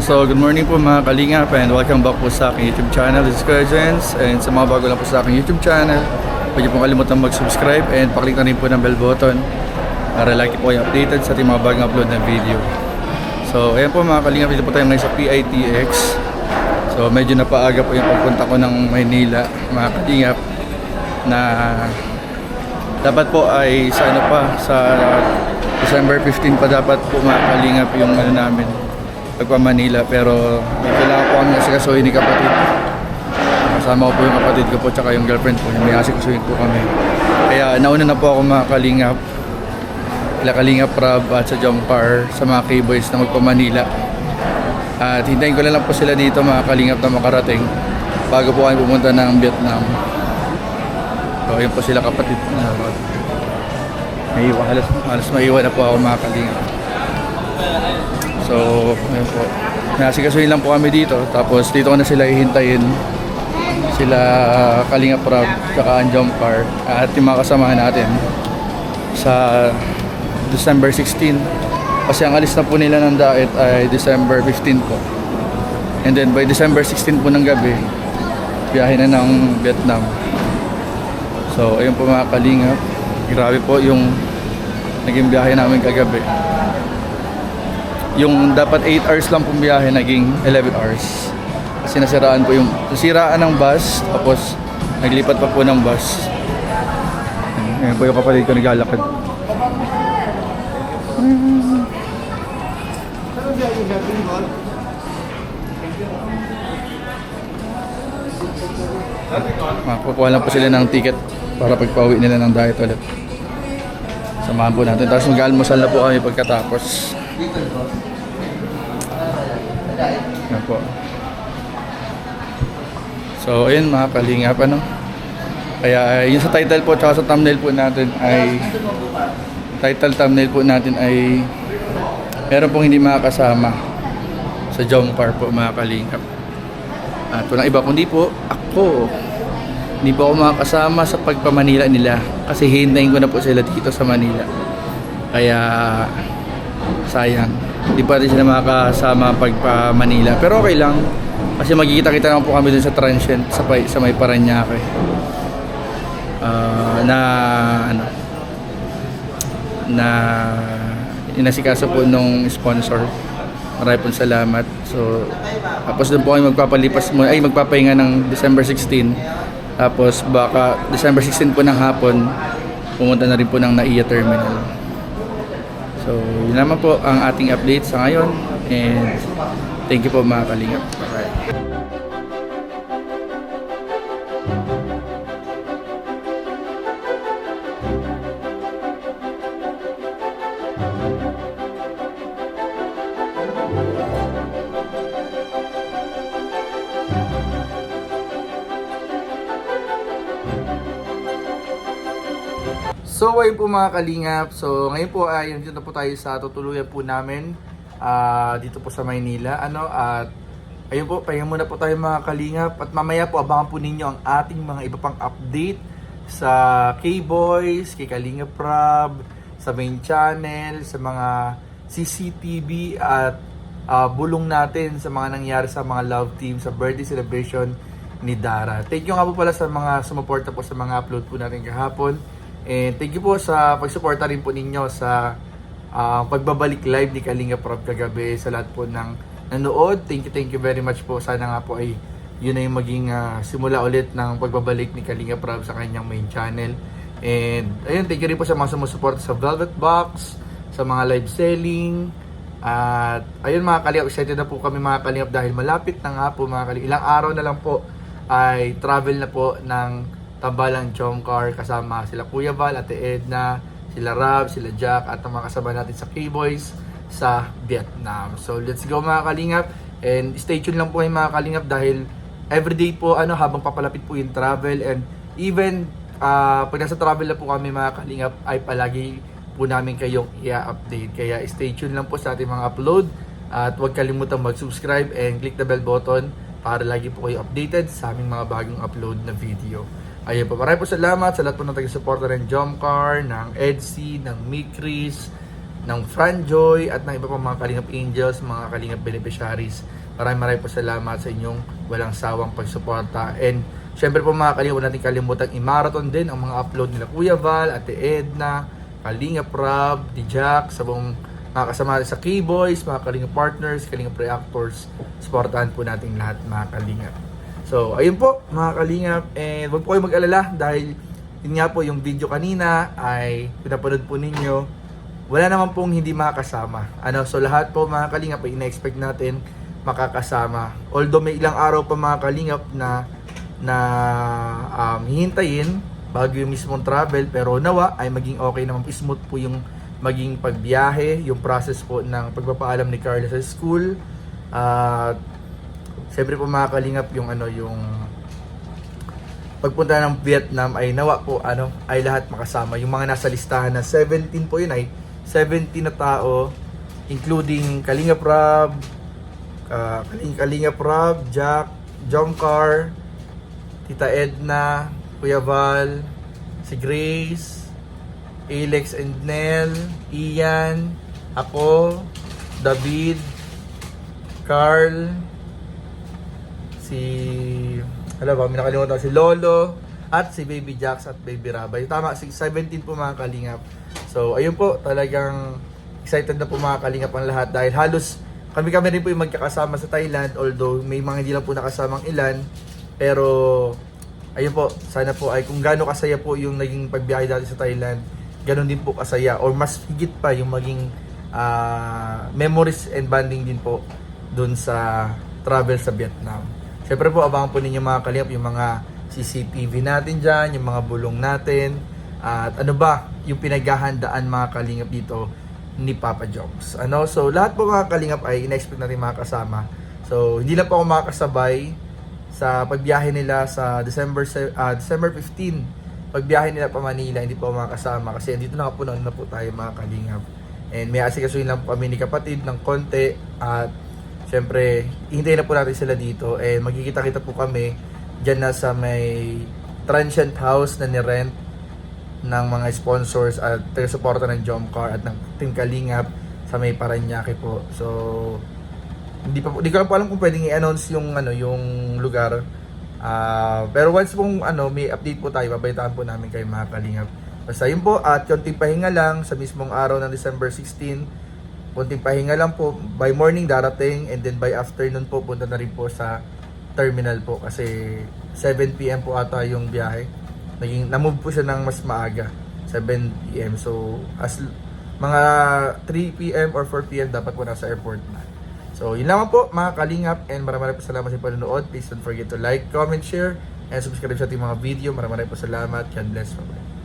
So good morning po mga kalingap and welcome back po sa aking YouTube channel. This is Kuya Jens, and sa mga bago lang po sa aking YouTube channel, huwag niyo pong kalimutan mag-subscribe and paklik na rin po ng bell button para lagi po kayo updated sa ating mga bagong upload na video. So ayan po mga kalingap, dito po tayo ngayon sa PITX. So medyo napaaga po yung pagpunta ko ng Maynila mga kalingap, na dapat po ay sa ano pa, sa December 15 pa dapat po mga kalingap yung ano namin, pagpa Manila, pero kailangan po kami asikasuhin ni kapatid. Kasama ko po yung kapatid ko po tsaka yung girlfriend po, may asikasuhin po kami. Kaya nauna na po ako mga kalingap, ila Kalingap Rob at sa Jomcar, sa mga K-Boys na magpa Manila. At hintayin ko lang po sila dito mga kalingap na makarating bago po kami pumunta ng Vietnam. So yun po sila kapatid na halos maiwan na po ako mga kalingap. So ayun po, nasikasuhin lang po kami dito, tapos dito ko na sila hihintayin, sila Kalingap Rob tsaka ang Jomcar at yung mga kasamahan natin sa December 16, kasi ang alis na po nila ng diet ay December 15 po, and then by December 16 po ng gabi biyahe na ng Vietnam. So ayun po mga kalingap, grabe po yung naging biyahe namin kagabi. Yung dapat 8 hours lang pong biyahe, naging 11 hours kasi nasiraan po yung ng bus, tapos naglipat pa po ng bus. Ayun po yung kapatid ko naglalakad. Kukuha lang po sila ng ticket para pagpauwi nila ng diet ulit. Samahan po natin, tapos mag-almusal na po kami pagkatapos. Yan po. So ayun mga kalingap, ano, kaya yung sa title po tsaka sa thumbnail po natin ay thumbnail po natin ay meron pong hindi makakasama sa Jomcar po mga kalingap. At walang iba kundi po ako. Hindi po ako makakasama sa pagpa-Manila nila kasi hintayin ko na po sila dito sa Manila. Kaya sayang, hindi pa rin sila makakasama pagpa-Manila, pero okay lang kasi magkikita-kita lang po kami dun sa transient sa may Paranaque. Na inasikaso po nung sponsor. Maraming pong salamat. So tapos doon po kami magpapahinga ng December 16. Tapos baka December 16 po ng hapon pumunta na rin po ng NAIA Terminal. So yun naman po ang ating update sa ngayon, and thank you po mga kalingap. Bye. So ayun po mga kalingap, so ngayon po ay dito na po tayo sa tutuluyan po namin dito po sa Maynila, at ayun po, pahinga muna po tayo mga kalingap, at mamaya po abangan po ninyo ang ating mga iba pang update sa K-Boys, kay Kalingap Rob, sa main channel, sa mga CCTV at bulong natin sa mga nangyari sa mga love team sa birthday celebration ni Dara. Thank you nga po pala sa mga sumuporta po sa mga upload po natin kahapon. And thank you po sa pagsuporta rin po ninyo sa pagbabalik live ni Kalingap Rob kagabi, sa lahat po ng nanood. Thank you very much po. Sana nga po ay yun na yung maging simula ulit ng pagbabalik ni Kalingap Rob sa kanyang main channel. And ayun, thank you rin po sa mga sumusuporta sa Velvet Box, sa mga live selling. At ayun mga kalingap, excited na po kami mga kalingap dahil malapit na nga po mga kalingap. Ilang araw na lang po ay travel na po ng Tambalang Jomcar, kasama sila Kuya Val, Ate Edna, sila Rob, sila Jack, at ang mga kasama natin sa K-Boys sa Vietnam. So let's go mga kalingap, and stay tuned lang po kayo mga kalingap dahil everyday po habang papalapit po yung travel, and even pag nasa travel na po kami mga kalingap ay palagi po namin kayong i-update. Kaya stay tuned lang po sa ating mga upload, at huwag kalimutan mag-subscribe and click the bell button para lagi po kayo updated sa aming mga bagong upload na video. Ayun po, maraming po salamat sa lahat po ng taga-suporta ng Jomcar, ng EDC, ng Mikris, ng Franjoy at ng iba pang mga Kalingap Angels, mga Kalingap beneficiaries. Maraming po salamat sa inyong walang sawang pagsuporta. And syempre po mga Kalingap, huwag natin kalimutan i-marathon din ang mga upload nila Kuya Val, Ate Edna, Kalingap Rob, di Jack, sa buong mga kasama natin sa K-Boys, mga Kalingap partners, Kalingap reactors. Supportahan po natin lahat mga Kalingap. So, ayun po mga Kalingap, and huwag po kayo mag-alala dahil yun nga po yung video kanina ay pinapanood po ninyo, wala naman pong hindi makakasama. So lahat po mga Kalingap ay ina-expect natin makakasama. Although may ilang araw pa mga Kalingap na hihintayin bago yung mismong travel, pero nawa ay maging okay naman, smooth po yung maging pagbiyahe, yung process po ng pagpapaalam ni Carla sa school. Siyempre po mga Kalingap, yung pagpunta ng Vietnam ay nawa po ay lahat makasama. Yung mga nasa listahan na 17 po yun ay 17 na tao, including Kalingap Rob, Kalingap Rob, Jack, Jomcar, Tita Edna, Kuya Val, si Grace, Alex and Nell, Ian, ako, David, Carl, may nakalimutan si Lolo, at si Baby Jax at Baby Rabay. Tama, 17 po mga Kalingap. So, ayun po, talagang excited na po mga Kalingap ang lahat dahil halos kami rin po yung magkakasama sa Thailand, although may mga hindi lang po nakasamang ilan. Pero, ayun po, sana po ay kung gaano kasaya po yung naging pagbiyahe dati sa Thailand, ganon din po kasaya or mas higit pa yung maging memories and bonding din po dun sa travel sa Vietnam. Siyempre po, abangan po ninyo mga Kalingap yung mga CCTV natin dyan, yung mga bulong natin, at yung pinaghahandaan mga Kalingap dito ni Papa Joms. So lahat po mga Kalingap ay ina-expect natin makakasama. So hindi lang po ako makakasabay sa pagbiyahe nila sa December 15. Pagbiyahe nila pa Manila, hindi po ako makakasama kasi dito na po na po tayo mga Kalingap. And may asikasuhin lang po kami ni kapatid ng konti at siyempre, hihintayin na po natin sila dito. And magkikita-kita po kami dyan na sa may transient house na ni-rent ng mga sponsors at taga-suporta ng Jomcar at ng Team Kalingap sa may Paranaque po. So, hindi ko lang po alam kung pwedeng i-announce yung lugar. Pero once pong may update po tayo, babalitaan po namin kayo mga Kalingap. Basta yun po, at konting pahinga lang sa mismong araw ng December 16. Konting pahinga lang po, by morning darating and then by afternoon po punta na rin po sa terminal po kasi 7 PM po ata yung biyahe. Na-move po siya ng mas maaga, 7 PM. So as mga 3 PM or 4 PM dapat po nasa airport na. So yun lang po mga Kalingap, and maraming po salamat sa panonood. Please don't forget to like, comment, share, and subscribe sa ating mga video. Maraming po salamat. God bless. Bye-bye.